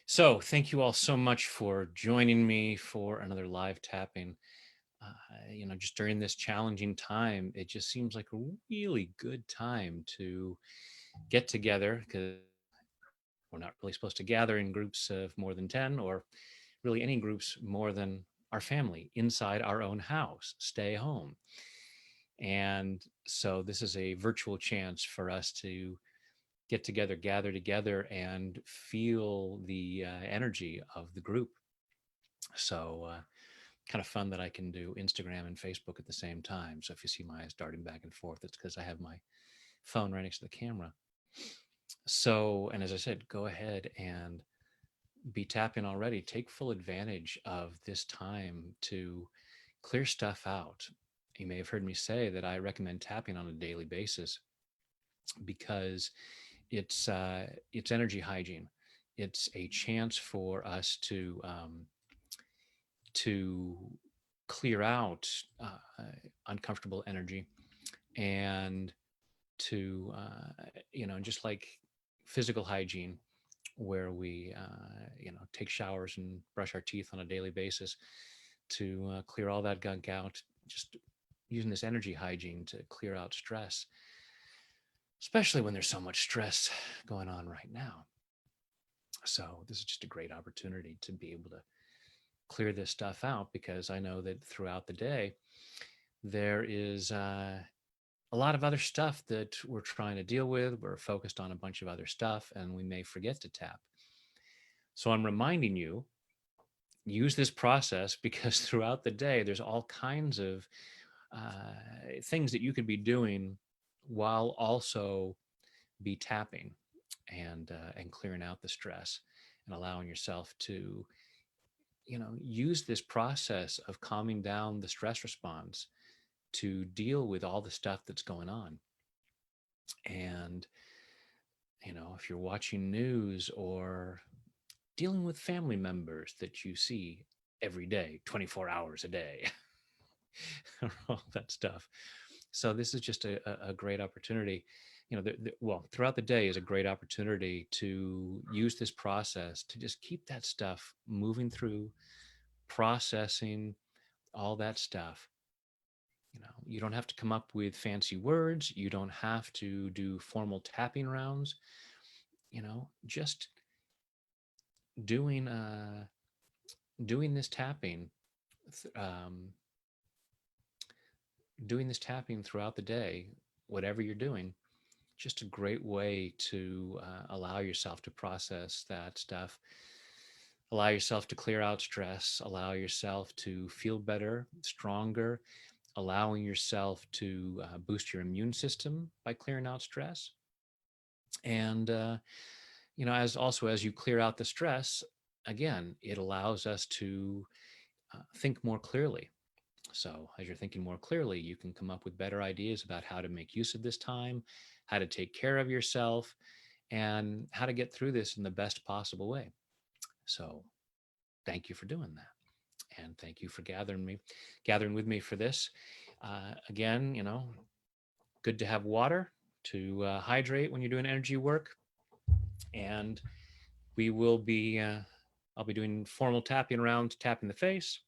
So, thank you all so much for joining me for another live tapping. Just during this challenging time, it just seems like a really good time to get together because we're not really supposed to gather in groups of more than 10 or really any groups more than our family inside our own house, stay home. And so, this is a virtual chance for us to get together, gather together, and feel the energy of the group. So, kind of fun that I can do Instagram and Facebook at the same time. So if you see my eyes darting back and forth, it's because I have my phone right next to the camera. So, and as I said, go ahead and be tapping already. Take full advantage of this time to clear stuff out. You may have heard me say that I recommend tapping on a daily basis because it's energy hygiene. It's a chance for us to clear out uncomfortable energy and to just like physical hygiene where we take showers and brush our teeth on a daily basis to clear all that gunk out, just using this energy hygiene to clear out stress, especially when there's so much stress going on right now. So this is just a great opportunity to be able to clear this stuff out, because I know that throughout the day there is a lot of other stuff that we're trying to deal with. We're focused on a bunch of other stuff and we may forget to tap. So I'm reminding you, use this process because throughout the day, there's all kinds of things that you could be doing while also be tapping and clearing out the stress and allowing yourself to, use this process of calming down the stress response to deal with all the stuff that's going on. And if you're watching news or dealing with family members that you see every day, 24 hours a day, all that stuff. So this is just a great opportunity. Well, throughout the day is a great opportunity to use this process to just keep that stuff moving through, processing all that stuff. You don't have to come up with fancy words. You don't have to do formal tapping rounds. Just doing doing this tapping um, doing this tapping throughout the day, whatever you're doing, just a great way to allow yourself to process that stuff, allow yourself to clear out stress, allow yourself to feel better, stronger, allowing yourself to boost your immune system by clearing out stress. And as you clear out the stress, again, it allows us to think more clearly. So, as you're thinking more clearly, you can come up with better ideas about how to make use of this time, how to take care of yourself, and how to get through this in the best possible way. So, thank you for doing that, and thank you for gathering with me for this. Again, good to have water to hydrate when you're doing energy work, and we will be. I'll be doing formal tapping around, tapping the face,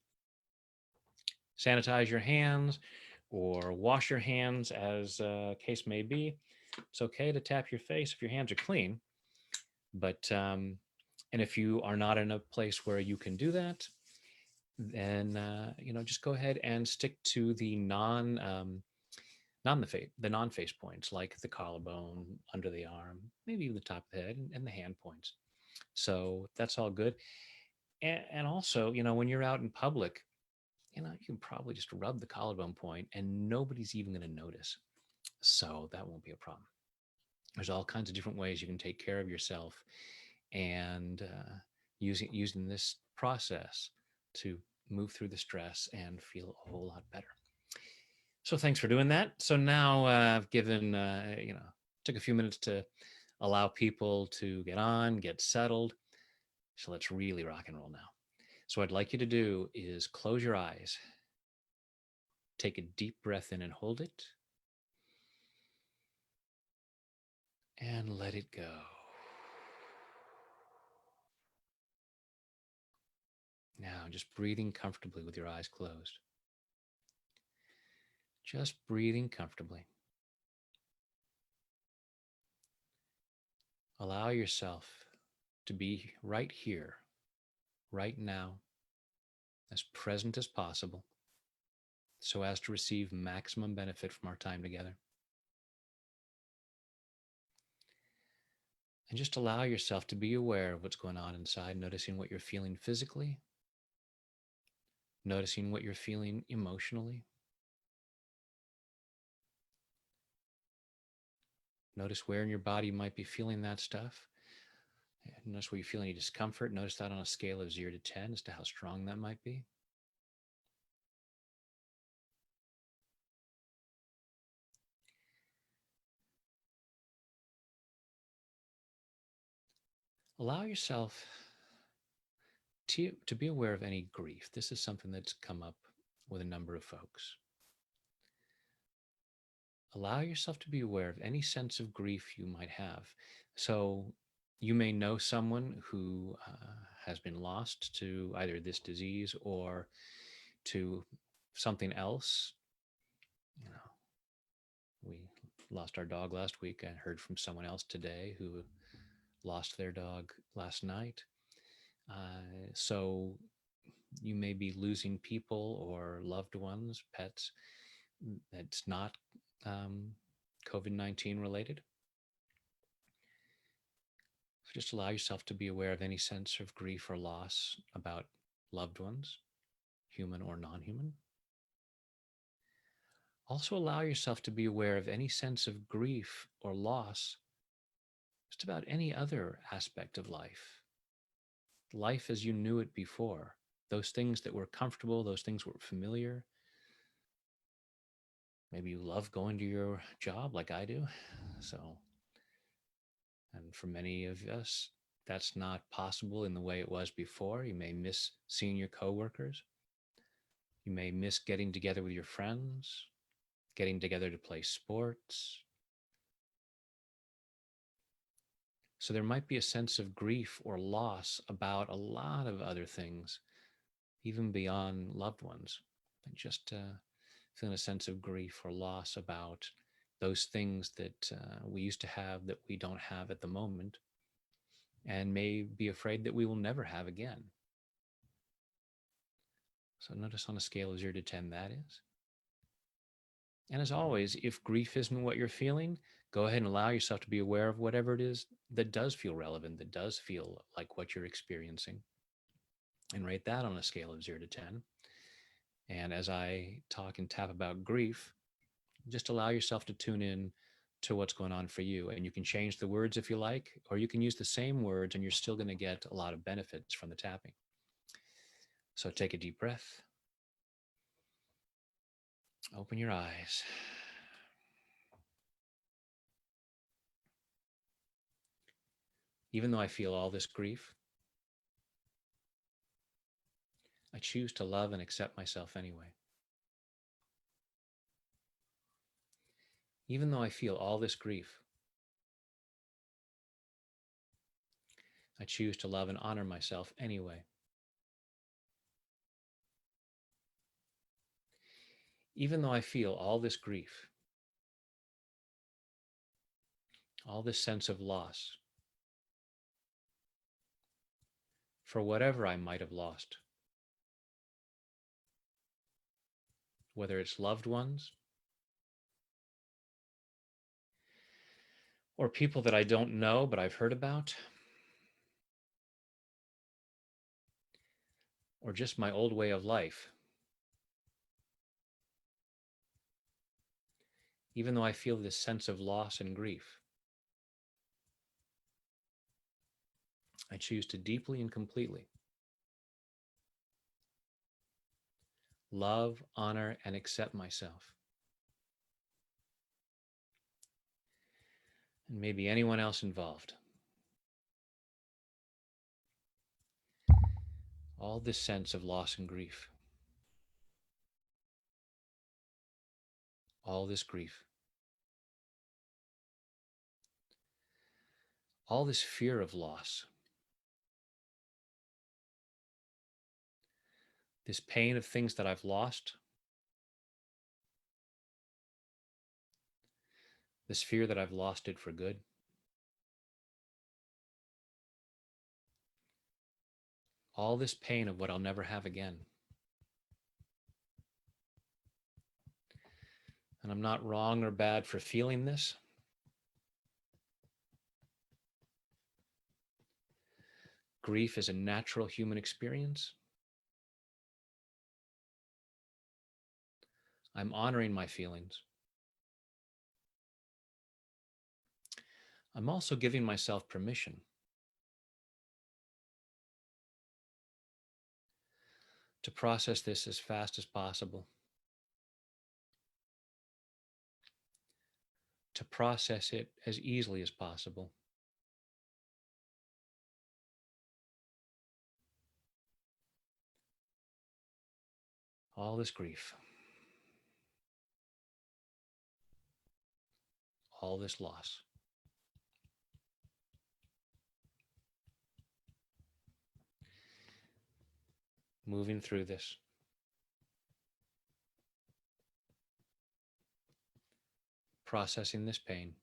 sanitize your hands or wash your hands as case may be. It's okay to tap your face if your hands are clean, but and if you are not in a place where you can do that, then just go ahead and stick to the non face points, like the collarbone, under the arm, maybe even the top of the head, and the hand points. So that's all good. And also, when you're out in public, you can probably just rub the collarbone point and nobody's even going to notice. So that won't be a problem. There's all kinds of different ways you can take care of yourself, and using this process to move through the stress and feel a whole lot better. So thanks for doing that. So now I've given, took a few minutes to allow people to get on, get settled. So let's really rock and roll now. So what I'd like you to do is close your eyes, take a deep breath in and hold it, and let it go. now, just breathing comfortably with your eyes closed. Just breathing comfortably. Allow yourself to be right here, right now, as present as possible, so as to receive maximum benefit from our time together. And just allow yourself to be aware of what's going on inside, noticing what you're feeling physically, noticing what you're feeling emotionally. Notice where in your body you might be feeling that stuff. Notice where you feel any discomfort. Notice that on a scale of 0 to 10 as to how strong that might be. Allow yourself to be aware of any grief. This is something that's come up with a number of folks. Allow yourself to be aware of any sense of grief you might have. So you may know someone who has been lost to either this disease or to something else. You know, we lost our dog last week. I heard from someone else today who lost their dog last night. So you may be losing people or loved ones, pets, that's not COVID-19 related. So just allow yourself to be aware of any sense of grief or loss about loved ones, human or non-human. Also allow yourself to be aware of any sense of grief or loss just about any other aspect of life. Life as you knew it before. Those things that were comfortable, those things that were familiar. Maybe you love going to your job like I do. And for many of us, that's not possible in the way it was before. You may miss seeing your coworkers. You may miss getting together with your friends, getting together to play sports. So there might be a sense of grief or loss about a lot of other things, even beyond loved ones. And just feeling a sense of grief or loss about those things that we used to have that we don't have at the moment, and may be afraid that we will never have again. So notice on a scale of 0 to 10 that is. And as always, if grief isn't what you're feeling, go ahead and allow yourself to be aware of whatever it is that does feel relevant, that does feel like what you're experiencing, and rate that on a scale of 0 to 10. And as I talk and tap about grief, just allow yourself to tune in to what's going on for you. And you can change the words if you like, or you can use the same words and you're still going to get a lot of benefits from the tapping. So take a deep breath. Open your eyes. Even though I feel all this grief, I choose to love and accept myself anyway. Even though I feel all this grief, I choose to love and honor myself anyway. Even though I feel all this grief, all this sense of loss, for whatever I might have lost, whether it's loved ones or people that I don't know but I've heard about, or just my old way of life. Even though I feel this sense of loss and grief, I choose to deeply and completely love, honor, and accept myself. And maybe anyone else involved. All this sense of loss and grief. All this grief. All this fear of loss. this pain of things that I've lost, this fear that I've lost it for good, all this pain of what I'll never have again. And I'm not wrong or bad for feeling this. Grief is a natural human experience. I'm honoring my feelings. I'm also giving myself permission to process this as fast as possible, to process it as easily as possible. All this grief, all this loss. Moving through this. Processing this pain.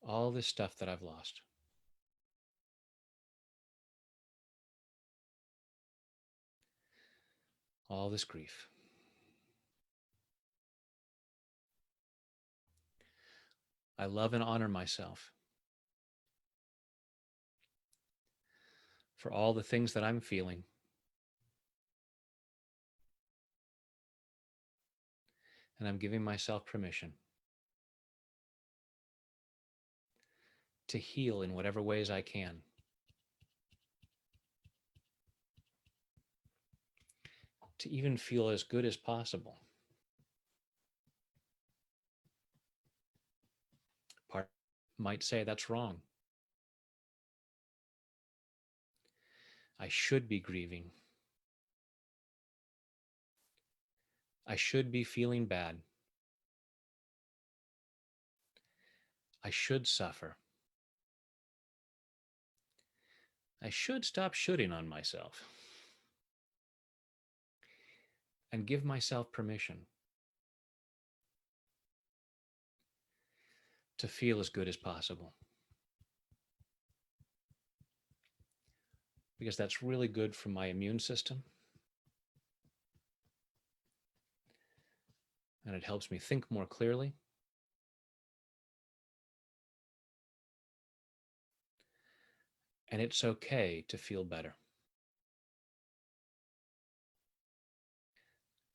All this stuff that I've lost. All this grief. I love and honor myself for all the things that I'm feeling. And I'm giving myself permission to heal in whatever ways I can. To even feel as good as possible. Part might say that's wrong. I should be grieving. I should be feeling bad. I should suffer. I should stop shooting on myself and give myself permission to feel as good as possible. Because that's really good for my immune system. And it helps me think more clearly. And it's okay to feel better.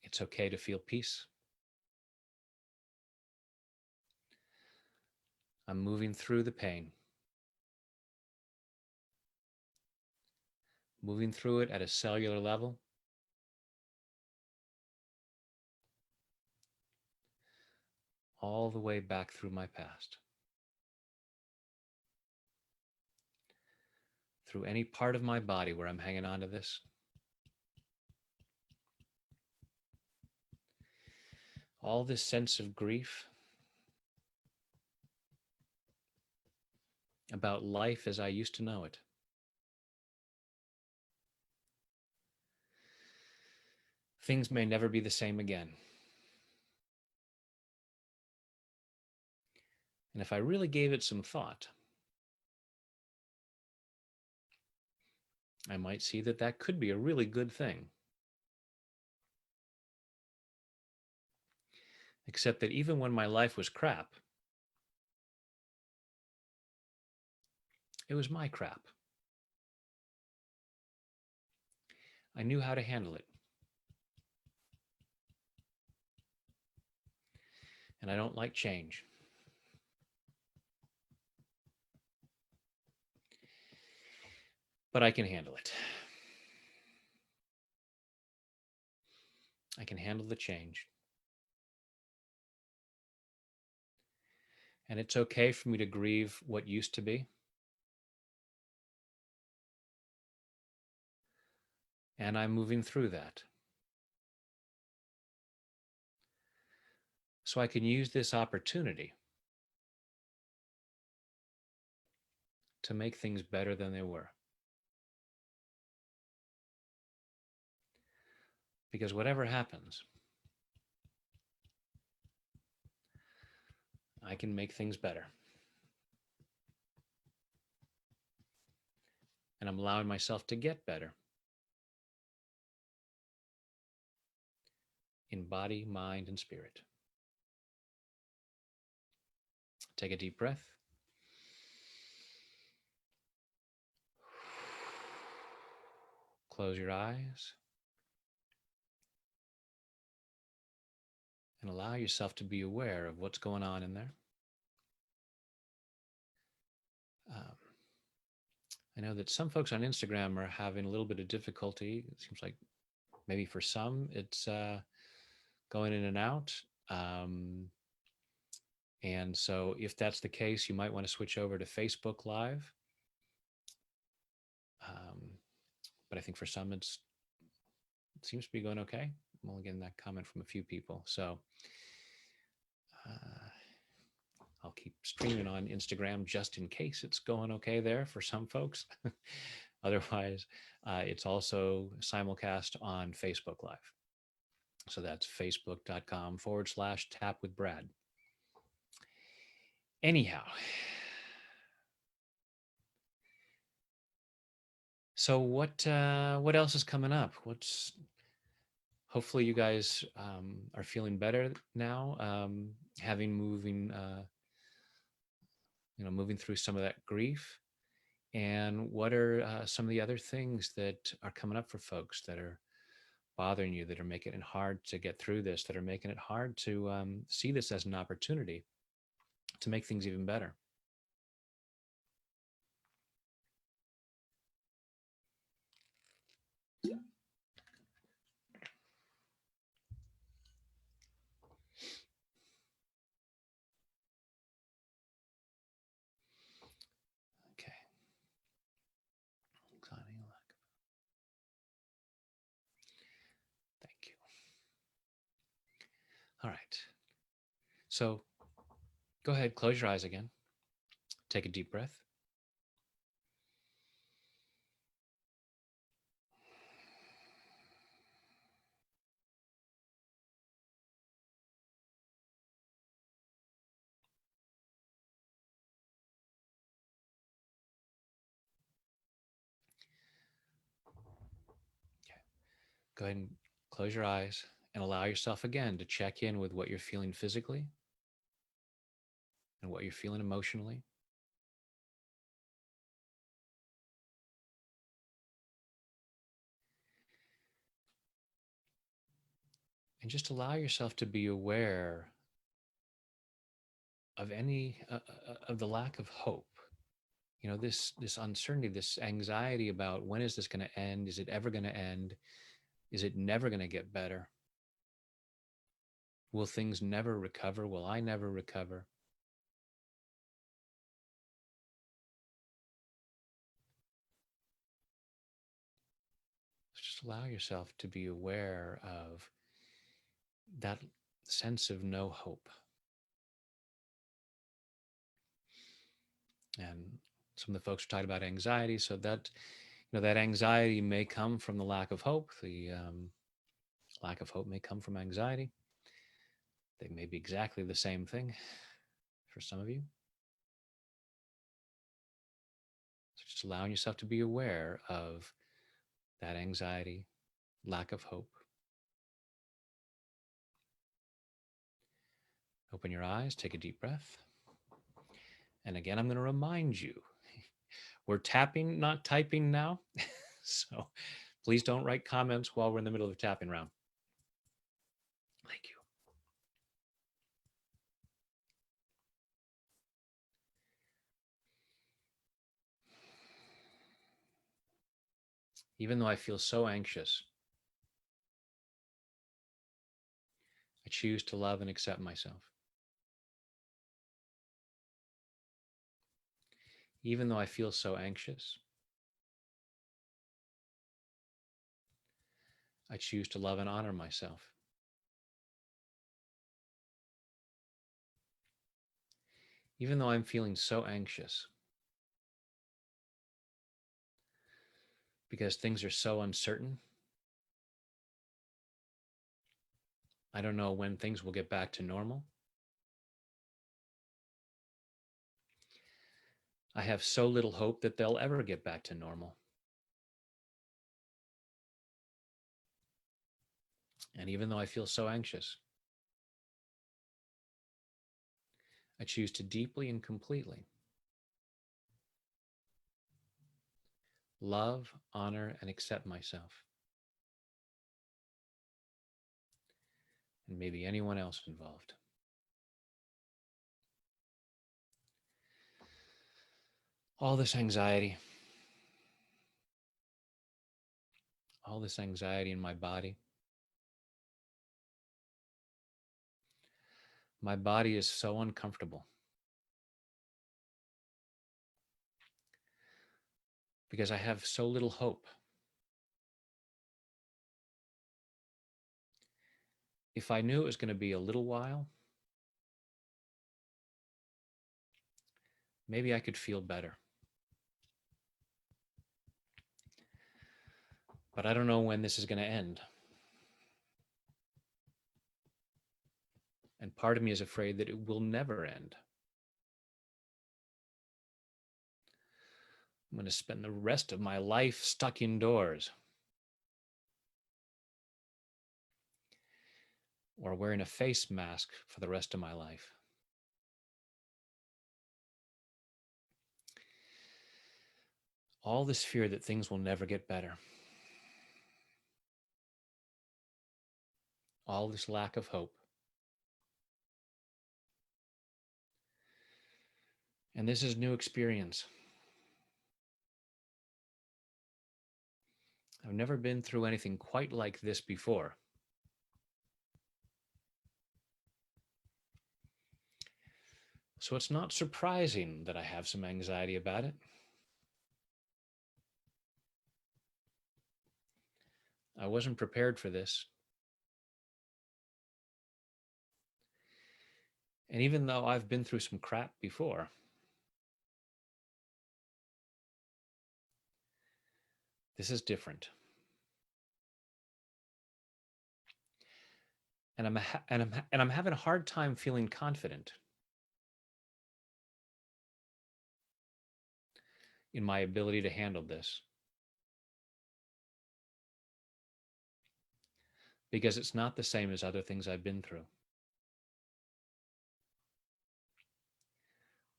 It's okay to feel peace. I'm moving through the pain. Moving through it at a cellular level. All the way back through my past. Through any part of my body where I'm hanging on to this. All this sense of grief about life as I used to know it. Things may never be the same again. And if I really gave it some thought, I might see that that could be a really good thing. Except that even when my life was crap, it was my crap. I knew how to handle it. And I don't like change. But I can handle it. I can handle the change. And it's okay for me to grieve what used to be. And I'm moving through that. So I can use this opportunity to make things better than they were. because whatever happens, I can make things better. And I'm allowing myself to get better in body, mind, and spirit. Take a deep breath. Close your eyes and allow yourself to be aware of what's going on in there. Um, I know that some folks on Instagram are having a little bit of difficulty. It seems like maybe for some it's going in and out. And so, if that's the case, you might want to switch over to Facebook Live. Um, but I think for some, it seems to be going okay. I'm only getting that comment from a few people. So, uh, I'll keep streaming on Instagram just in case it's going okay there for some folks. Otherwise, it's also simulcast on Facebook Live. So that's facebook.com/tap with Brad. Anyhow, so what else is coming up? What's hopefully you guys are feeling better now, having moving through some of that grief. And what are some of the other things that are coming up for folks that are bothering you, that are making it hard to get through this, that are making it hard to see this as an opportunity to make things even better? Okay. Thank you. All right. So go ahead, close your eyes again. Take a deep breath. Okay. Go ahead and close your eyes and allow yourself again to check in with what you're feeling physically and what you're feeling emotionally. And just allow yourself to be aware of any of the lack of hope. This uncertainty, this anxiety about when is this going to end? Is it ever going to end? Is it never going to get better? Will things never recover? Will I never recover? So just allow yourself to be aware of that sense of no hope. And some of the folks are talking about anxiety, so that that anxiety may come from the lack of hope. The lack of hope may come from anxiety. They may be exactly the same thing for some of you. So just allowing yourself to be aware of that anxiety, lack of hope. Open your eyes, take a deep breath. And again, I'm going to remind you, we're tapping, not typing now. So please don't write comments while we're in the middle of the tapping round. Thank you. Even though I feel so anxious, I choose to love and accept myself. Even though I feel so anxious, I choose to love and honor myself. Even though I'm feeling so anxious, because things are so uncertain, I don't know when things will get back to normal. I have so little hope that they'll ever get back to normal. And even though I feel so anxious, I choose to deeply and completely love, honor, and accept myself, and maybe anyone else involved. All all this anxiety in my body. My body is so uncomfortable because I have so little hope. If I knew it was going to be a little while, maybe I could feel better. But I don't know when this is going to end. And part of me is afraid that it will never end. I'm going to spend the rest of my life stuck indoors or wearing a face mask for the rest of my life. All this fear that things will never get better. All this lack of hope. And this is new experience. I've never been through anything quite like this before. So it's not surprising that I have some anxiety about it. I wasn't prepared for this. And even though I've been through some crap before, this is different. And I'm having a hard time feeling confident in my ability to handle this because it's not the same as other things I've been through.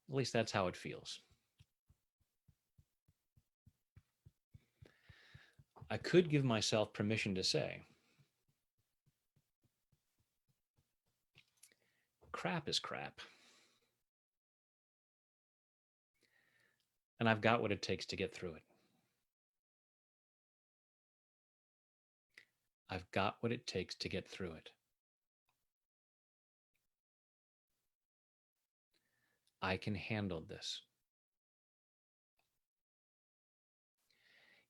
At least that's how it feels. I could give myself permission to say, crap is crap. And I've got what it takes to get through it. I've got what it takes to get through it. I can handle this.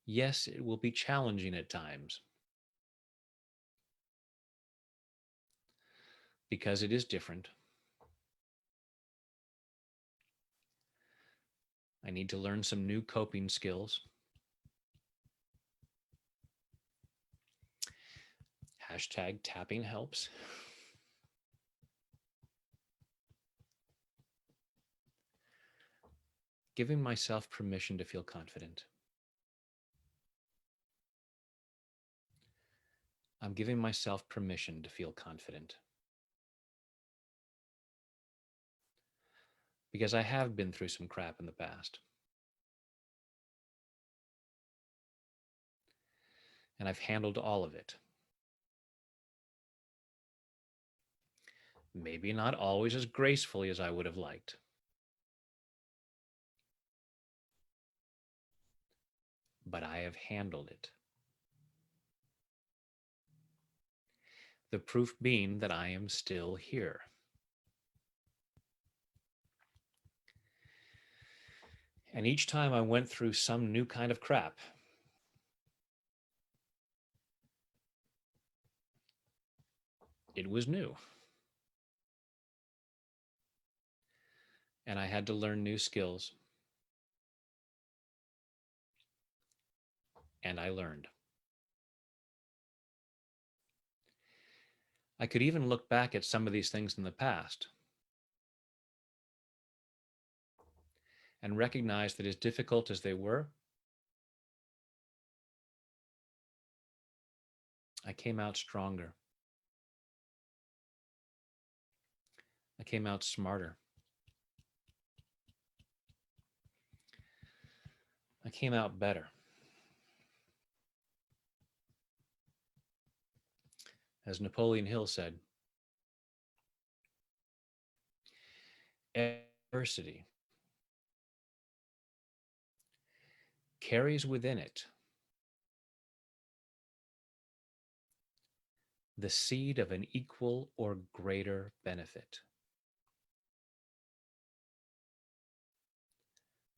Yes, it will be challenging at times because it is different. I need to learn some new coping skills. Hashtag tapping helps. Giving myself permission to feel confident. I'm giving myself permission to feel confident. Because I have been through some crap in the past. And I've handled all of it. Maybe not always as gracefully as I would have liked. But I have handled it. The proof being that I am still here. And each time I went through some new kind of crap, it was new. And I had to learn new skills. And I learned. I could even look back at some of these things in the past and recognize that as difficult as they were, I came out stronger. I came out smarter. I came out better. As Napoleon Hill said, adversity carries within it the seed of an equal or greater benefit.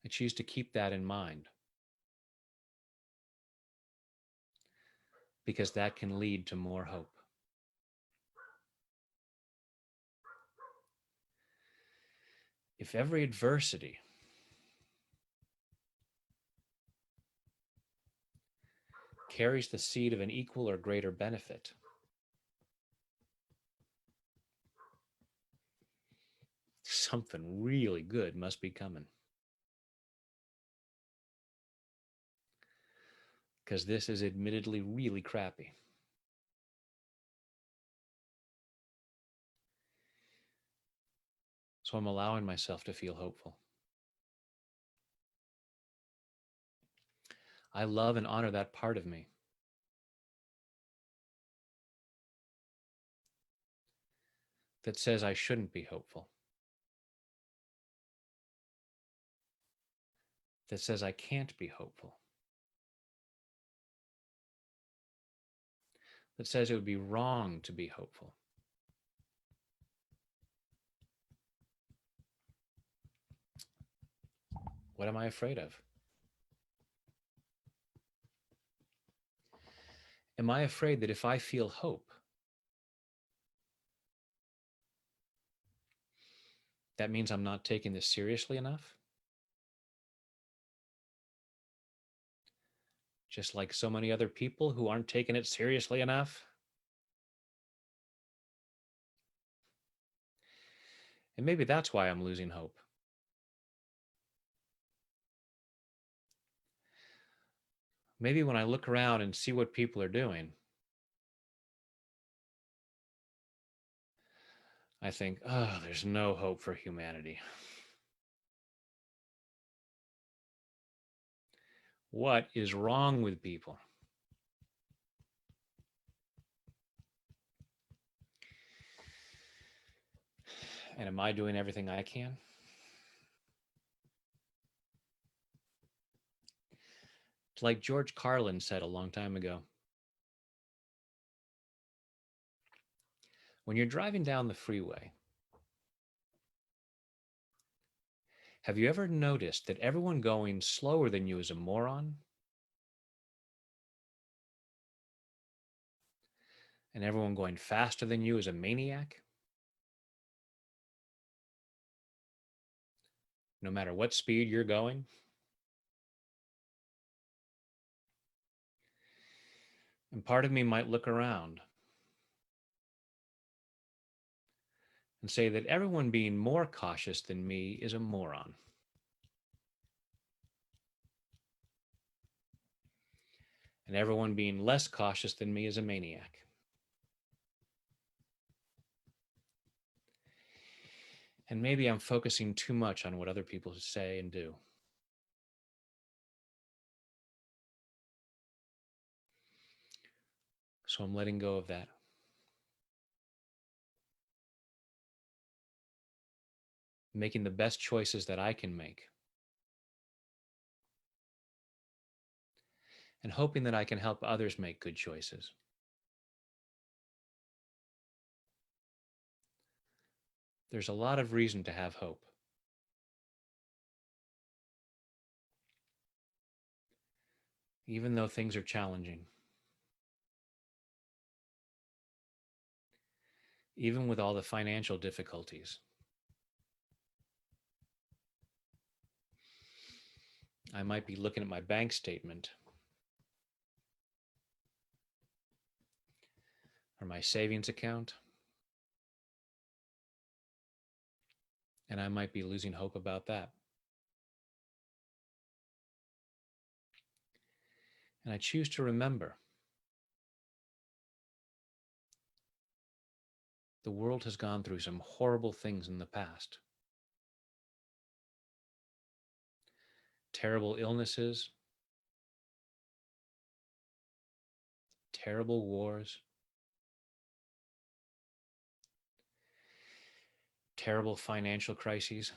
I choose to keep that in mind because that can lead to more hope. If every adversity carries the seed of an equal or greater benefit, something really good must be coming. Because this is admittedly really crappy. So I'm allowing myself to feel hopeful. I love and honor that part of me. That says I shouldn't be hopeful. That says I can't be hopeful. That says it would be wrong to be hopeful. What am I afraid of? Am I afraid that if I feel hope, that means I'm not taking this seriously enough? Just like so many other people who aren't taking it seriously enough? And maybe that's why I'm losing hope. Maybe when I look around and see what people are doing, I think, oh, there's no hope for humanity. What is wrong with people? And am I doing everything I can? It's like George Carlin said a long time ago. When you're driving down the freeway, have you ever noticed that everyone going slower than you is a moron? And everyone going faster than you is a maniac? No matter what speed you're going? And part of me might look around and say that everyone being more cautious than me is a moron. And everyone being less cautious than me is a maniac. And maybe I'm focusing too much on what other people say and do. So I'm letting go of that. Making the best choices that I can make. And hoping that I can help others make good choices. There's a lot of reason to have hope. Even though things are challenging. Even with all the financial difficulties. I might be looking at my bank statement or my savings account And I might be losing hope about that. And I choose to remember the world has gone through some horrible things in the past. Terrible illnesses, terrible wars, terrible financial crises.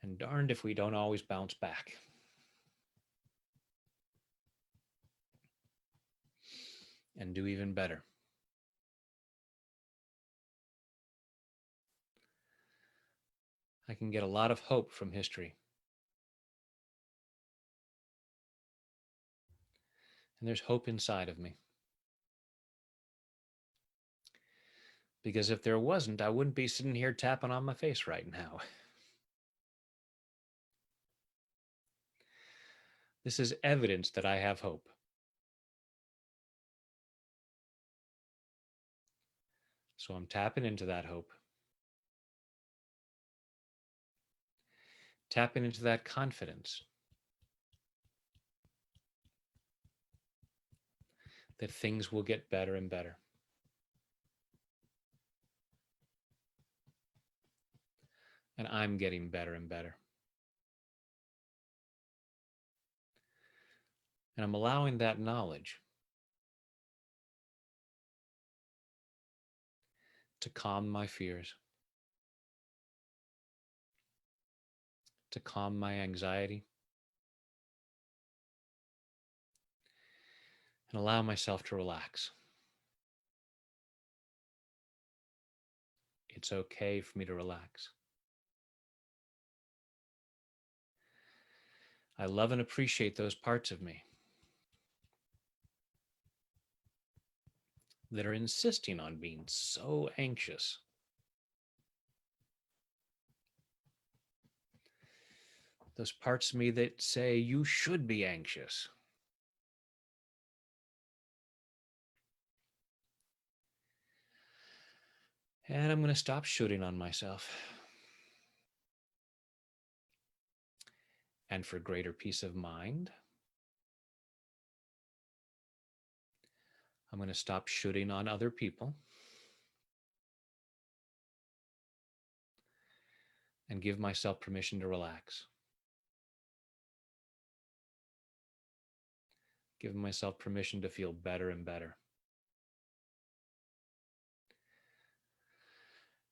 And darned if we don't always bounce back. And do even better. I can get a lot of hope from history. And there's hope inside of me. Because if there wasn't, I wouldn't be sitting here tapping on my face right now. This is evidence that I have hope. So I'm tapping into that hope. Tapping into that confidence that things will get better and better. And I'm getting better and better. And I'm allowing that knowledge to calm my fears, to calm my anxiety, and allow myself to relax. It's okay for me to relax. I love and appreciate those parts of me that are insisting on being so anxious. Those parts of me that say you should be anxious. And I'm going to stop shooting on myself. And for greater peace of mind, I'm going to stop shooting on other people and give myself permission to relax. Give myself permission to feel better and better.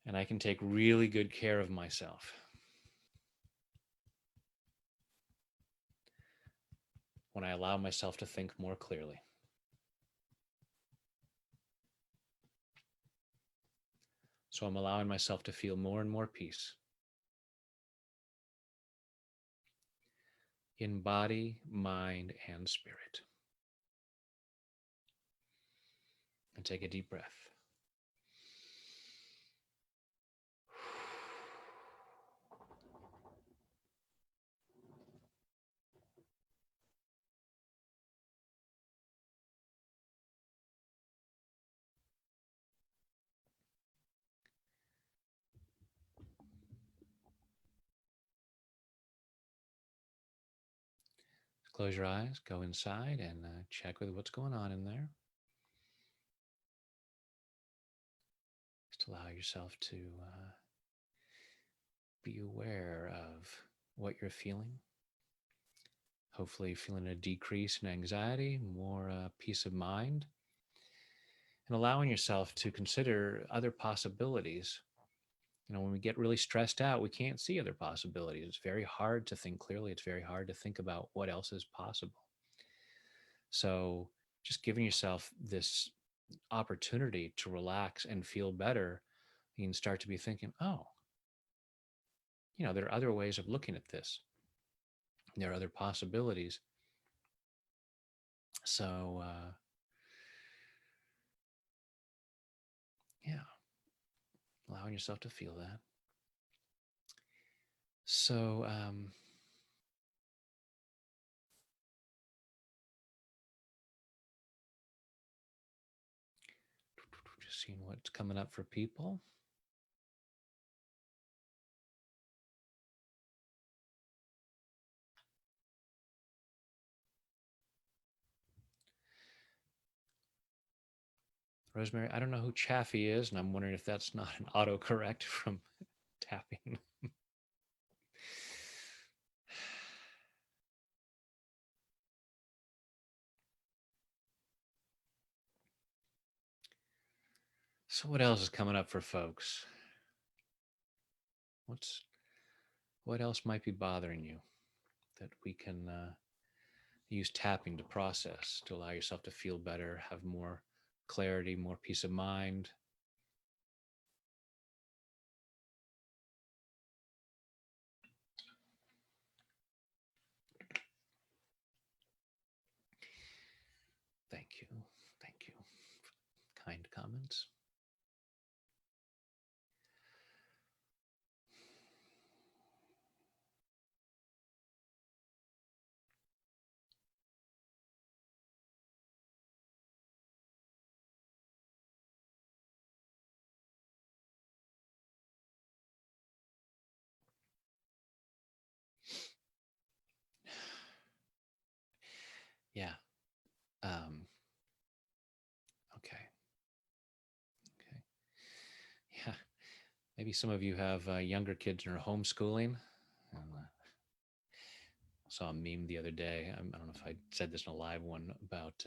And I can take really good care of myself when I allow myself to think more clearly. So I'm allowing myself to feel more and more peace in body, mind, and spirit. And take a deep breath. Close your eyes, go inside, and check with what's going on in there. Just allow yourself to be aware of what you're feeling. Hopefully, feeling a decrease in anxiety, more peace of mind, and allowing yourself to consider other possibilities. You know, when we get really stressed out, we can't see other possibilities. It's very hard to think clearly. It's very hard to think about what else is possible. So, just giving yourself this opportunity to relax and feel better, you can start to be thinking, oh, you know, there are other ways of looking at this. There are other possibilities. So, yeah, allowing yourself to feel that. So, Seeing what's coming up for people. Rosemary, I don't know who Chaffee is, and I'm wondering if that's not an autocorrect from tapping. So what else is coming up for folks? What else might be bothering you that we can use tapping to process, to allow yourself to feel better, have more clarity, more peace of mind? Thank you. Thank you. Kind comments. Yeah. Um, okay. Okay. Yeah. Maybe some of you have younger kids and are homeschooling. Saw a meme the other day. I don't know if I said this in a live one about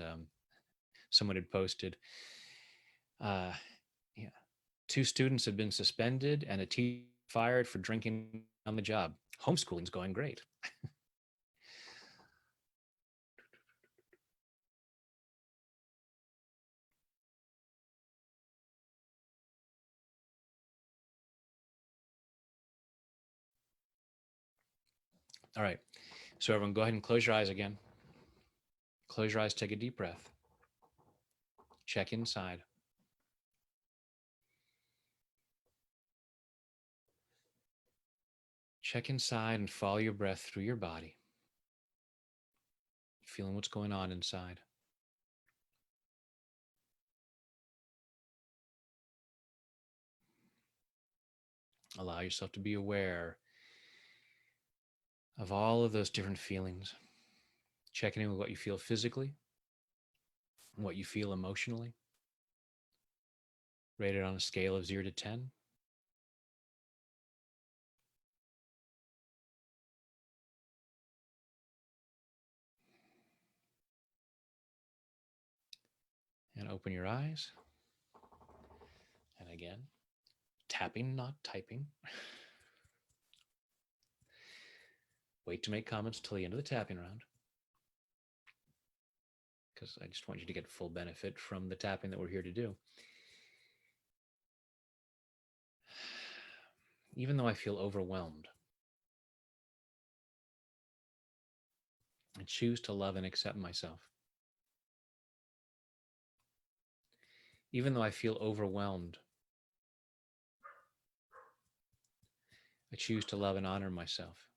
someone had posted, uh, yeah, 2 students had been suspended and a teacher fired for drinking on the job. Homeschooling's going great. All right. So everyone go ahead and close your eyes again. Close your eyes, take a deep breath. Check inside. Check inside and follow your breath through your body, feeling what's going on inside. Allow yourself to be aware of all of those different feelings. Checking in with what you feel physically, what you feel emotionally. Rated on a scale of 0 to 10. And open your eyes. And again, tapping, not typing. Wait to make comments till the end of the tapping round, because I just want you to get full benefit from the tapping that we're here to do. Even though I feel overwhelmed, I choose to love and accept myself. Even though I feel overwhelmed, I choose to love and honor myself.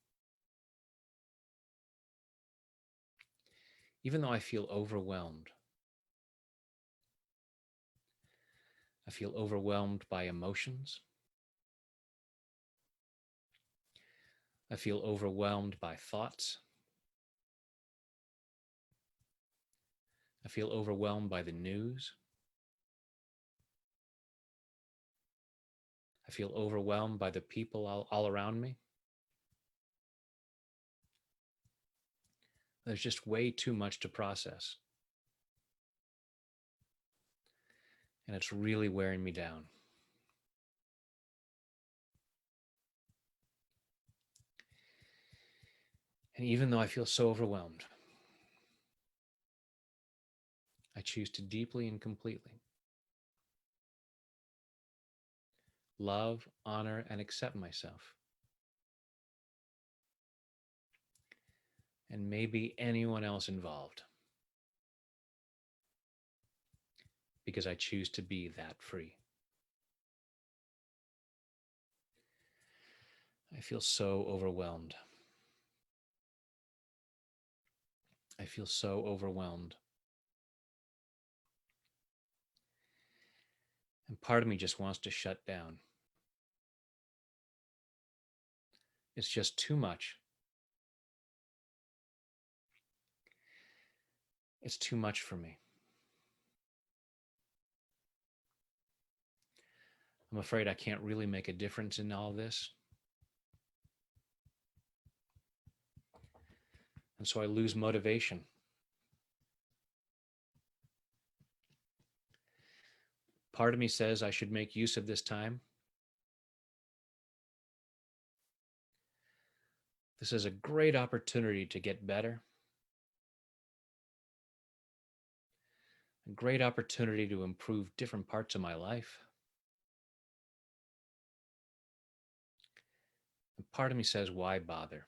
Even though I feel overwhelmed, I feel overwhelmed by emotions. I feel overwhelmed by thoughts. I feel overwhelmed by the news. I feel overwhelmed by the people all around me. There's just way too much to process. And it's really wearing me down. And even though I feel so overwhelmed, I choose to deeply and completely love, honor, and accept myself. And maybe anyone else involved, because I choose to be that free. I feel so overwhelmed. I feel so overwhelmed. And part of me just wants to shut down. It's just too much. It's too much for me. I'm afraid I can't really make a difference in all this. And so I lose motivation. Part of me says I should make use of this time. This is a great opportunity to get better, a great opportunity to improve different parts of my life. And part of me says, why bother?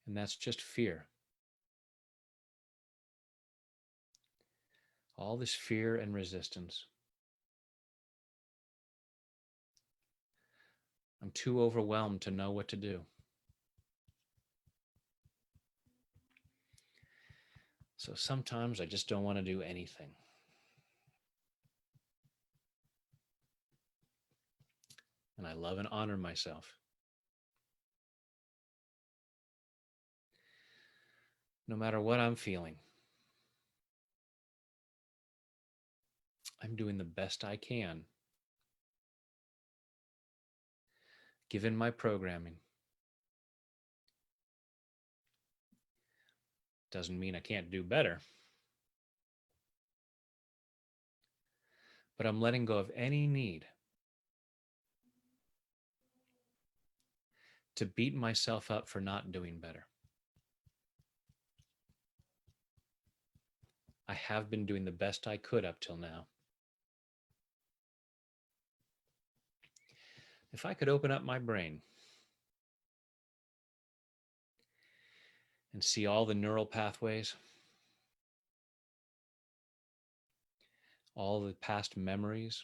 And that's just fear. All this fear and resistance. I'm too overwhelmed to know what to do. So sometimes I just don't want to do anything. And I love and honor myself. No matter what I'm feeling, I'm doing the best I can, given my programming. Doesn't mean I can't do better. But I'm letting go of any need to beat myself up for not doing better. I have been doing the best I could up till now. If I could open up my brain and see all the neural pathways, all the past memories,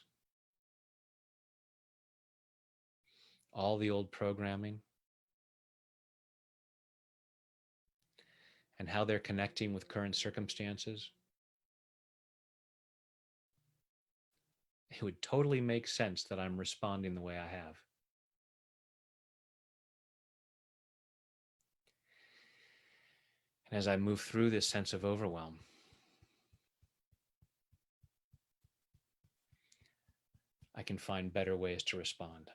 all the old programming, and how they're connecting with current circumstances, it would totally make sense that I'm responding the way I have. And as I move through this sense of overwhelm, I can find better ways to respond.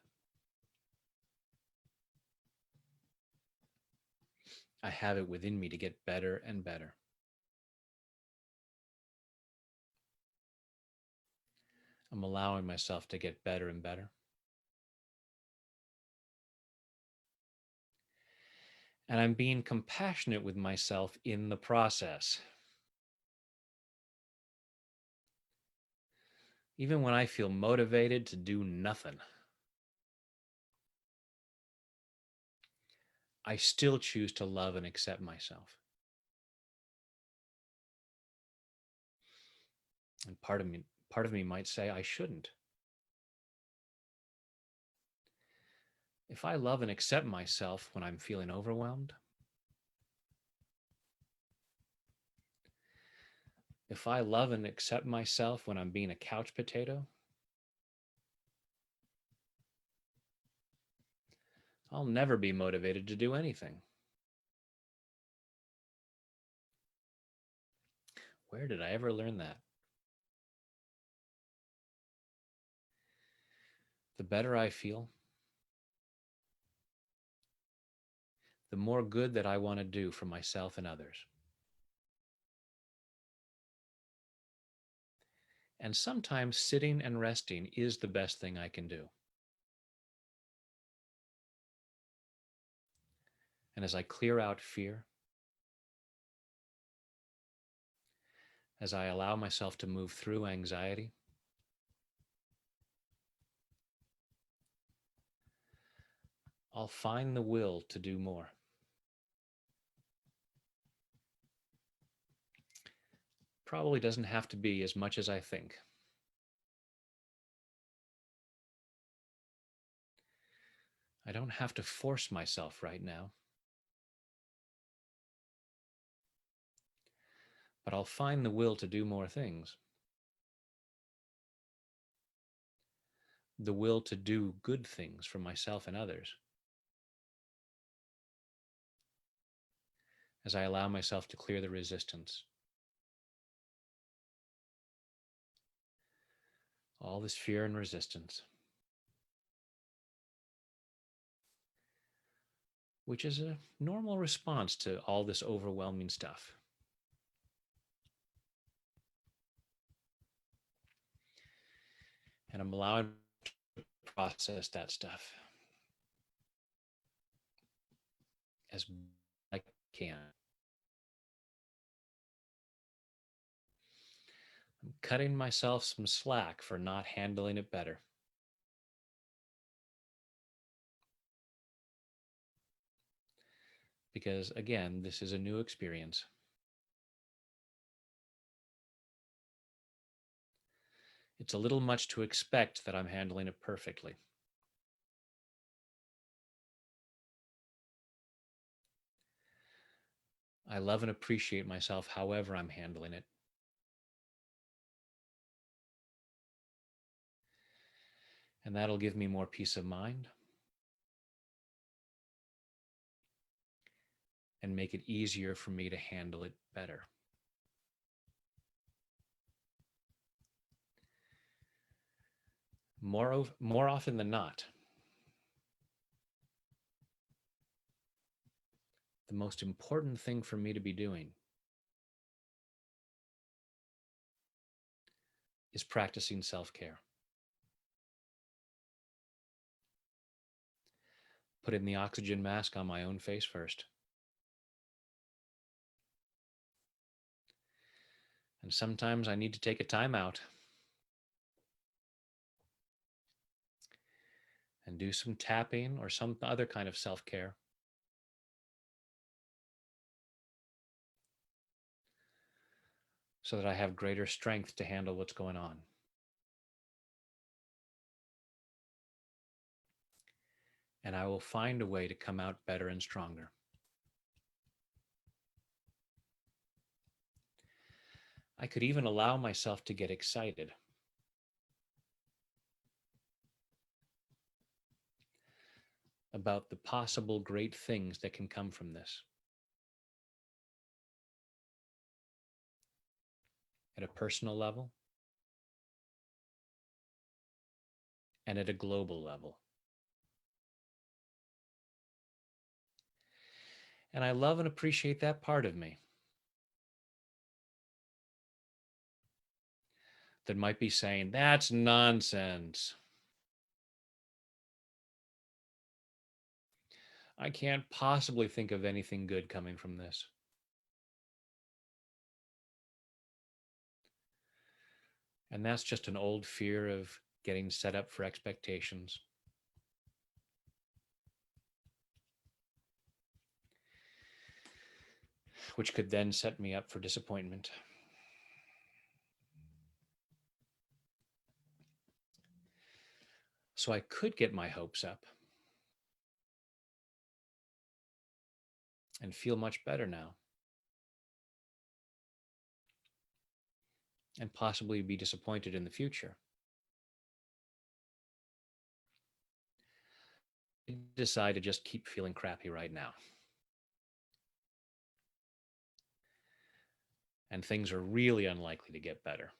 I have it within me to get better and better. I'm allowing myself to get better and better. And I'm being compassionate with myself in the process. Even when I feel motivated to do nothing, I still choose to love and accept myself. And part of me might say I shouldn't. If I love and accept myself when I'm feeling overwhelmed, if I love and accept myself when I'm being a couch potato, I'll never be motivated to do anything. Where did I ever learn that? The better I feel, the more good that I want to do for myself and others. And sometimes sitting and resting is the best thing I can do. And as I clear out fear, as I allow myself to move through anxiety, I'll find the will to do more. Probably doesn't have to be as much as I think. I don't have to force myself right now. but I'll find the will to do more things, the will to do good things for myself and others, as I allow myself to clear the resistance. All this fear and resistance, which is a normal response to all this overwhelming stuff. And I'm allowing to process that stuff as I can. I'm cutting myself some slack for not handling it better. Because again, this is a new experience. It's a little much to expect that I'm handling it perfectly. I love and appreciate myself however I'm handling it. And that'll give me more peace of mind and make it easier for me to handle it better. More often than not, the most important thing for me to be doing is practicing self-care. Putting the oxygen mask on my own face first. And sometimes I need to take a time out and do some tapping or some other kind of self-care. So that I have greater strength to handle what's going on. And I will find a way to come out better and stronger. I could even allow myself to get excited about the possible great things that can come from this. At a personal level and at a global level. And I love and appreciate that part of me that might be saying, that's nonsense. I can't possibly think of anything good coming from this. And that's just an old fear of getting set up for expectations. Which could then set me up for disappointment. So I could get my hopes up and feel much better now. And possibly be disappointed in the future. I decide to just keep feeling crappy right now. And things are really unlikely to get better.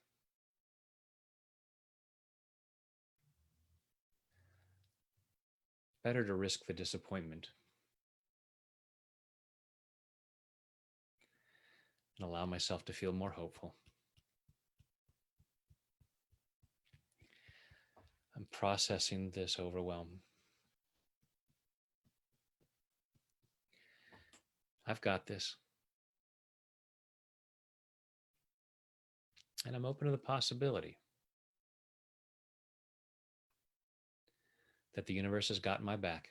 Better to risk the disappointment and allow myself to feel more hopeful. I'm processing this overwhelm. I've got this. And I'm open to the possibility that the universe has got my back.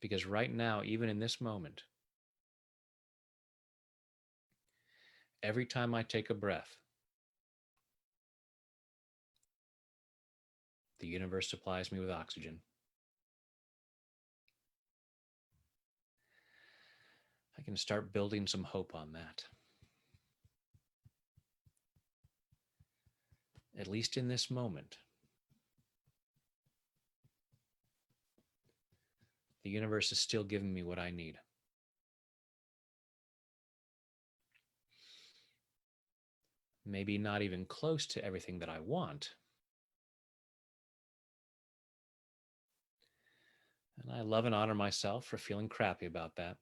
Because right now, even in this moment, every time I take a breath, the universe supplies me with oxygen. can start building some hope on that. At least in this moment, the universe is still giving me what I need. Maybe not even close to everything that I want. And I love and honor myself for feeling crappy about that.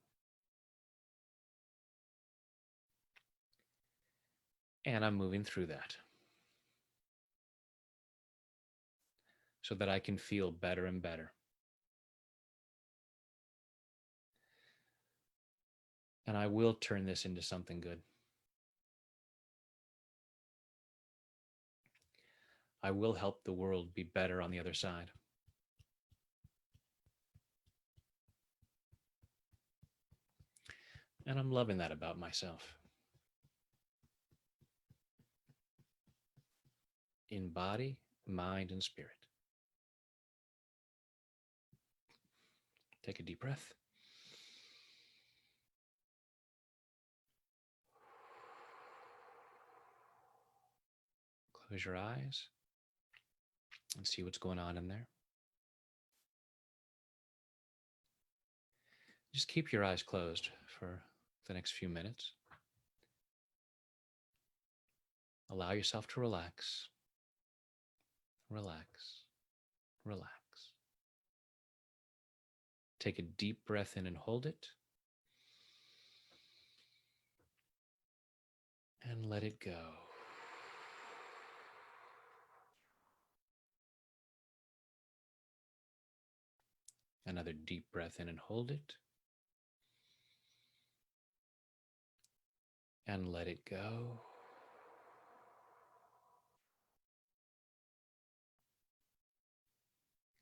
And I'm moving through that so that I can feel better and better. And I will turn this into something good. I will help the world be better on the other side. And I'm loving that about myself. In body, mind, and spirit. Take a deep breath. Close your eyes and see what's going on in there. Just keep your eyes closed for the next few minutes. Allow yourself to relax, relax, relax. Take a deep breath in and hold it. And let it go. Another deep breath in and hold it. And let it go.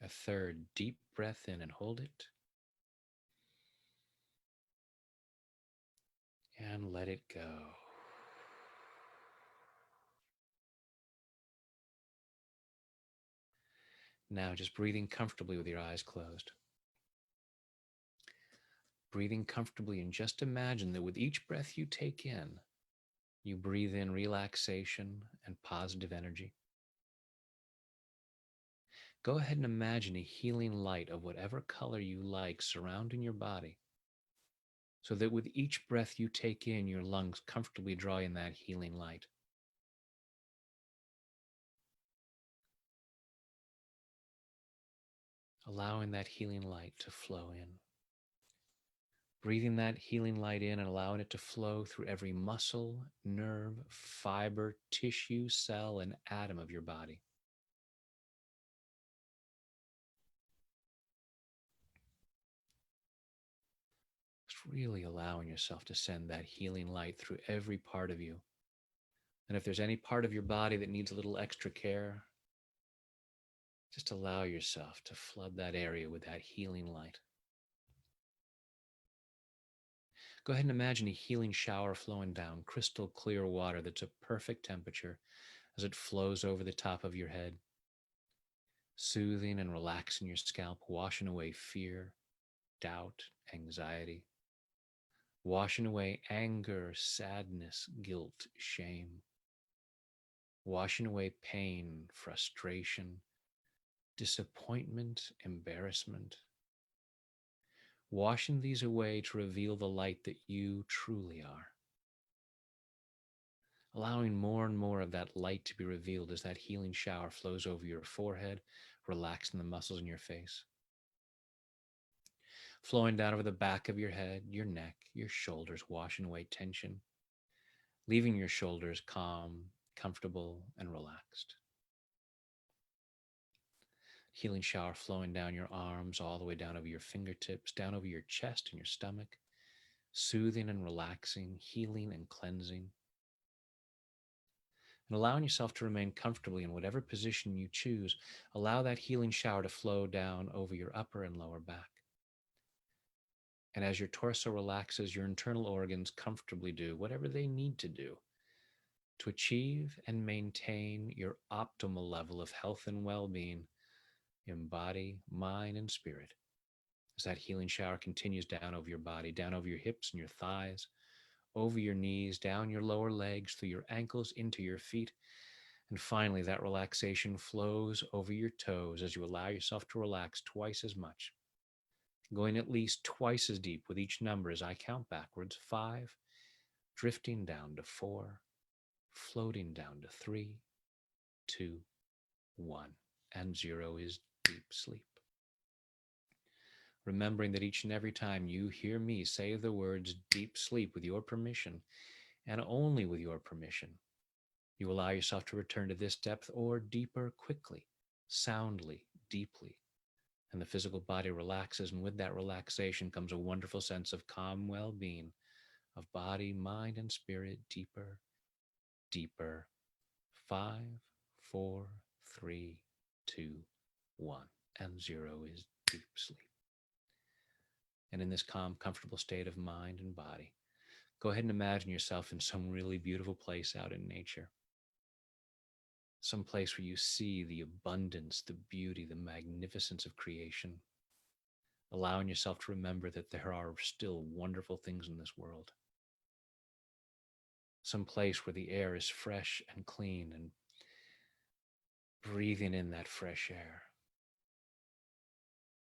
A third deep breath in and hold it. And let it go. Now just breathing comfortably with your eyes closed. Breathing comfortably, and just imagine that with each breath you take in, you breathe in relaxation and positive energy. Go ahead and imagine a healing light of whatever color you like surrounding your body, so that with each breath you take in, your lungs comfortably draw in that healing light. Allowing that healing light to flow in. Breathing that healing light in and allowing it to flow through every muscle, nerve, fiber, tissue, cell, and atom of your body. Just really allowing yourself to send that healing light through every part of you. And if there's any part of your body that needs a little extra care, just allow yourself to flood that area with that healing light. Go ahead and imagine a healing shower flowing down, crystal clear water that's a perfect temperature as it flows over the top of your head, soothing and relaxing your scalp, washing away fear, doubt, anxiety, washing away anger, sadness, guilt, shame, washing away pain, frustration, disappointment, embarrassment, washing these away to reveal the light that you truly are. Allowing more and more of that light to be revealed as that healing shower flows over your forehead, relaxing the muscles in your face. Flowing down over the back of your head, your neck, your shoulders, washing away tension, leaving your shoulders calm, comfortable, and relaxed. Healing shower flowing down your arms, all the way down over your fingertips, down over your chest and your stomach, soothing and relaxing, healing and cleansing. And allowing yourself to remain comfortably in whatever position you choose, allow that healing shower to flow down over your upper and lower back. And as your torso relaxes, your internal organs comfortably do whatever they need to do to achieve and maintain your optimal level of health and well-being in body, mind, and spirit. as that healing shower continues down over your body, down over your hips and your thighs, over your knees, down your lower legs, through your ankles, into your feet. And finally, that relaxation flows over your toes as you allow yourself to relax twice as much, going at least twice as deep with each number as I count backwards. 5, drifting down to 4, floating down to 3, 2, 1, and 0 is deep sleep. Remembering that each and every time you hear me say the words deep sleep with your permission, and only with your permission, you allow yourself to return to this depth or deeper quickly, soundly, deeply. And the physical body relaxes, and with that relaxation comes a wonderful sense of calm well being of body, mind, and spirit. Deeper, deeper. 5, 4, 3, 2, 1, and 0 is deep sleep. And in this calm, comfortable state of mind and body, go ahead and imagine yourself in some really beautiful place out in nature. Some place where you see the abundance, the beauty, the magnificence of creation, allowing yourself to remember that there are still wonderful things in this world. Some place where the air is fresh and clean, and breathing in that fresh air.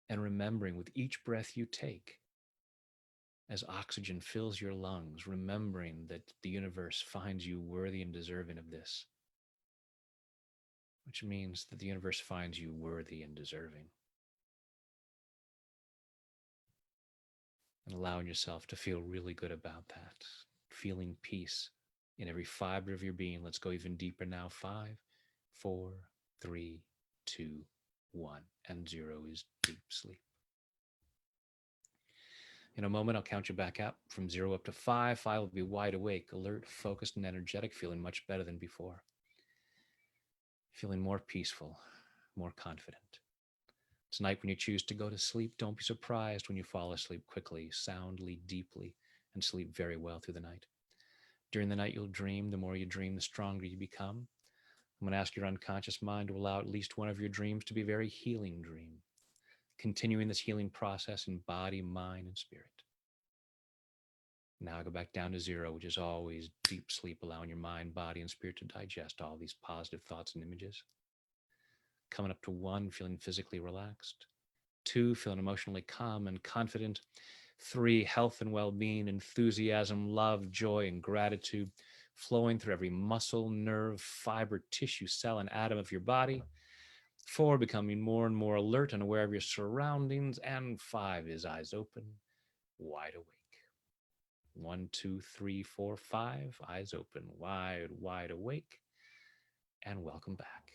And remembering with each breath you take, as oxygen fills your lungs, remembering that the universe finds you worthy and deserving of this, which means that the universe finds you worthy and deserving. And allowing yourself to feel really good about that, feeling peace in every fiber of your being. Let's go even deeper now. 5, 4, 3, 2, 1, and 0 is deep sleep. In a moment, I'll count you back up from 0 up to 5. 5 will be wide awake, alert, focused, and energetic, feeling much better than before. Feeling more peaceful, more confident. Tonight, when you choose to go to sleep, don't be surprised when you fall asleep quickly, soundly, deeply, and sleep very well through the night. During the night, you'll dream. The more you dream, the stronger you become. I'm going to ask your unconscious mind to allow at least one of your dreams to be a very healing dream, continuing this healing process in body, mind, and spirit. Now I go back down to 0, which is always deep sleep, allowing your mind, body, and spirit to digest all these positive thoughts and images. Coming up to 1, feeling physically relaxed. 2, feeling emotionally calm and confident. 3, health and well-being, enthusiasm, love, joy, and gratitude flowing through every muscle, nerve, fiber, tissue, cell, and atom of your body. 4, becoming more and more alert and aware of your surroundings. And 5 is eyes open, wide awake. 1, 2, 3, 4, 5, eyes open, wide, wide awake, and welcome back.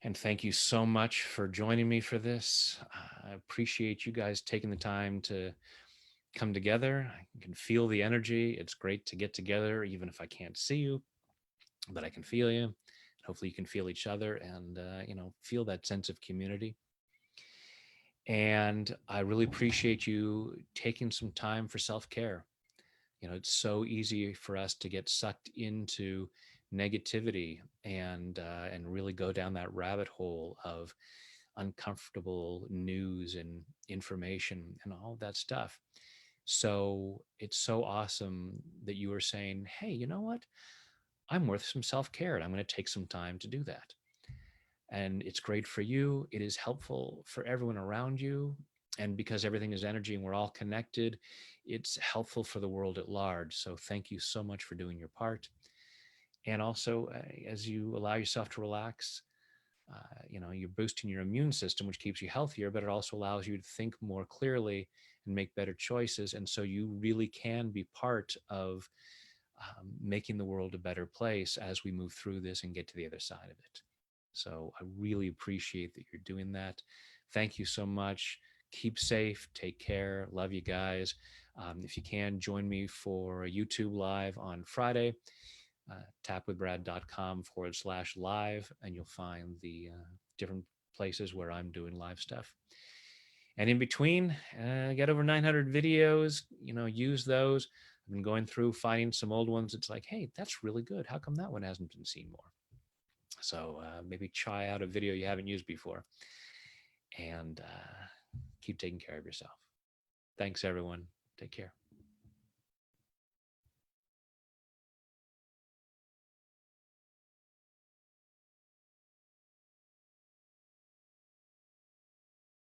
And thank you so much for joining me for this. I appreciate you guys taking the time to come together. I can feel the energy. It's great to get together, even if I can't see you, but I can feel you. Hopefully you can feel each other and, feel that sense of community. And I really appreciate you taking some time for self-care. It's so easy for us to get sucked into negativity and really go down that rabbit hole of uncomfortable news and information and all of that stuff. So it's so awesome that you are saying, hey, you know what? I'm worth some self-care and I'm going to take some time to do that. And it's great for you. It is helpful for everyone around you. And because everything is energy and we're all connected, it's helpful for the world at large. So thank you so much for doing your part. And also, as you allow yourself to relax, you're boosting your immune system, which keeps you healthier, but it also allows you to think more clearly and make better choices. And so you really can be part of making the world a better place as we move through this and get to the other side of it. So I really appreciate that you're doing that. Thank you so much. Keep safe. Take care. Love you guys. If you can, join me for a YouTube live on Friday, tapwithbrad.com/live, and you'll find the different places where I'm doing live stuff. And in between, I got over 900 videos, use those. I've been going through, finding some old ones. It's like, hey, that's really good. How come that one hasn't been seen more? So maybe try out a video you haven't used before, and keep taking care of yourself. Thanks, everyone. Take care.